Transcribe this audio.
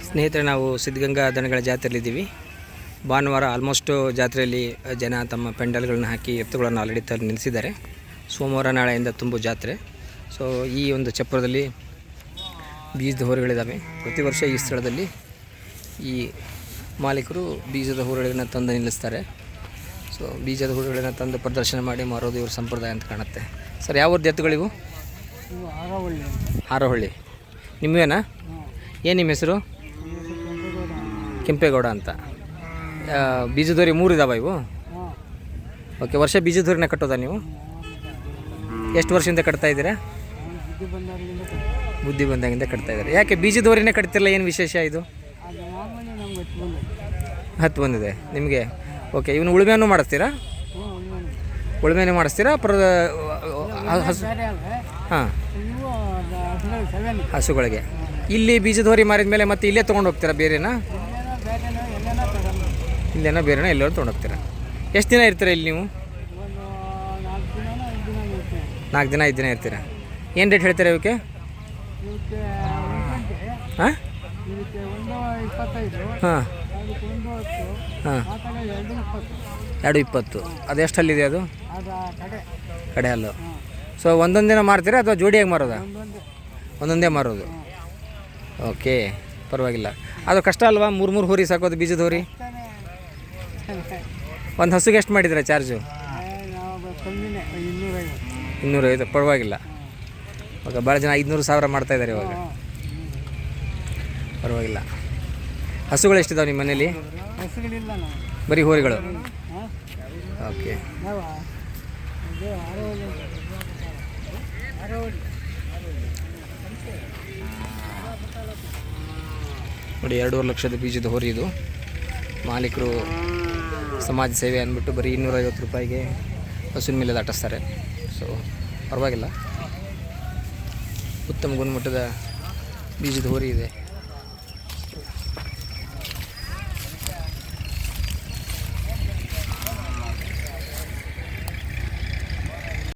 ಸ್ನೇಹಿತರೆ, ನಾವು ಸಿದ್ಧಗಂಗಾ ದನಗಳ ಜಾತ್ರೆಯಲ್ಲಿದ್ದೀವಿ. ಭಾನುವಾರ ಆಲ್ಮೋಸ್ಟು ಜಾತ್ರೆಯಲ್ಲಿ ಜನ ತಮ್ಮ ಪೆಂಡಲ್ಗಳನ್ನ ಹಾಕಿ ಎತ್ತುಗಳನ್ನು ಆಲ್ರೆಡಿ ತಂದು ನಿಲ್ಲಿಸಿದ್ದಾರೆ. ಸೋಮವಾರ ನಾಳೆಯಿಂದ ತುಂಬು ಜಾತ್ರೆ. ಸೊ ಈ ಒಂದು ಚಪ್ಪರದಲ್ಲಿ ಬೀಜದ ಹೋರಿಗಳಿದ್ದಾವೆ. ಪ್ರತಿ ವರ್ಷ ಈ ಸ್ಥಳದಲ್ಲಿ ಈ ಮಾಲೀಕರು ಬೀಜದ ಹೋರಿಗಳನ್ನು ತಂದು ನಿಲ್ಲಿಸ್ತಾರೆ. ಸೊ ಬೀಜದ ಹೋರಿಗಳನ್ನು ತಂದು ಪ್ರದರ್ಶನ ಮಾಡಿ ಮಾರೋದು ಇವ್ರ ಸಂಪ್ರದಾಯ ಅಂತ ಕಾಣುತ್ತೆ. ಸರ್, ಯಾವ ಊರ್ದು ಎತ್ತುಗಳಿವು? ಹಾರೋಹಳ್ಳಿ. ನಿಮ್ಮವೇನಾ? ಏನು ನಿಮ್ಮ ಹೆಸರು? ಕೆಂಪೇಗೌಡ ಅಂತ. ಬೀಜದೋರಿ 3 ಇದಾವ ಇವು? ಓಕೆ. ವರ್ಷ ಬೀಜದೋರಿನ ಕಟ್ಟೋದಾ ನೀವು? ಎಷ್ಟು ವರ್ಷದಿಂದ ಕಟ್ತಾ ಇದ್ದೀರಾ? ಬುದ್ಧಿ ಬಂದಾಗಿಂದ ಕಟ್ತಾ ಇದ್ದಾರೆ. ಯಾಕೆ ಬೀಜದೋರಿನೇ ಕಟ್ತಿರಲ್ಲ? ಏನು ವಿಶೇಷ ಇದು? 10 ಬಂದಿದೆ ನಿಮಗೆ. ಓಕೆ. ಇವನು ಉಳುಮೆಯನ್ನು ಮಾಡಿಸ್ತೀರಾ? ಉಳುಮೆನೇ ಮಾಡಿಸ್ತೀರಾ? ಹಾಂ, ಹಸುಗಳಿಗೆ. ಇಲ್ಲಿ ಬೀಜದೋರಿ ಮಾರಿದ ಮೇಲೆ ಮತ್ತೆ ಇಲ್ಲೇ ತೊಗೊಂಡು ಹೋಗ್ತೀರಾ? ಬೇರೆನಾ? ಇಲ್ಲೇನೋ ಬೇರೆನೋ ಎಲ್ಲರೂ ತೊಗೊಂಡು ಹೋಗ್ತೀರಾ? ಎಷ್ಟು ದಿನ ಇರ್ತೀರಾ ಇಲ್ಲಿ ನೀವು? 4 ದಿನ 5 ದಿನ ಇರ್ತೀರಾ. ಏನು ರೇಟ್ ಹೇಳ್ತೀರಾ ಇವಕ್ಕೆ? ಹಾಂ ಹಾಂ ಹಾಂ 220. ಅದೆಷ್ಟು ಹಲ್ಲಿದೆ ಅದು? ಕಡೆ ಹಲ್ಲು. ಸೊ ಒಂದೊಂದು ದಿನ ಮಾರ್ತೀರಾ ಅಥವಾ ಜೋಡಿಯಾಗಿ ಮಾರೋದಾ? ಒಂದೊಂದೇ ಮಾರೋದು. ಓಕೆ, ಪರವಾಗಿಲ್ಲ. ಅದು ಕಷ್ಟ ಅಲ್ವಾ 3 ಹೋರಿ ಸಾಕೋದು? ಬೀಜದ ಹೋರಿ ಒಂದು ಹಸುಗೆ ಎಷ್ಟು ಮಾಡಿದ್ದೀರಾ ಚಾರ್ಜು? 250. ಪರವಾಗಿಲ್ಲ. ಇವಾಗ ಭಾಳ ಜನ 500,000 ಮಾಡ್ತಾಯಿದ್ದಾರೆ ಇವಾಗ. ಪರವಾಗಿಲ್ಲ. ಹಸುಗಳು ಎಷ್ಟಿದಾವೆ ನಿಮ್ಮ ಮನೇಲಿ? ಬರೀ ಹೋರಿಗಳು. ಓಕೆ. ನೋಡಿ, 2.5 ಲಕ್ಷದ ಬೀಜದ ಹೋರಿ ಇದು. ಮಾಲೀಕರು ಸಮಾಜ ಸೇವೆ ಅಂದ್ಬಿಟ್ಟು ಬರೀ 250 ರೂಪಾಯಿಗೆ ಹಸುವಿನ ಮೇಲೆ ದಾಟಿಸ್ತಾರೆ. ಸೊ ಪರವಾಗಿಲ್ಲ, ಉತ್ತಮ ಗುಣಮಟ್ಟದ ಬೀಜದ ಹೋರಿ ಇದೆ.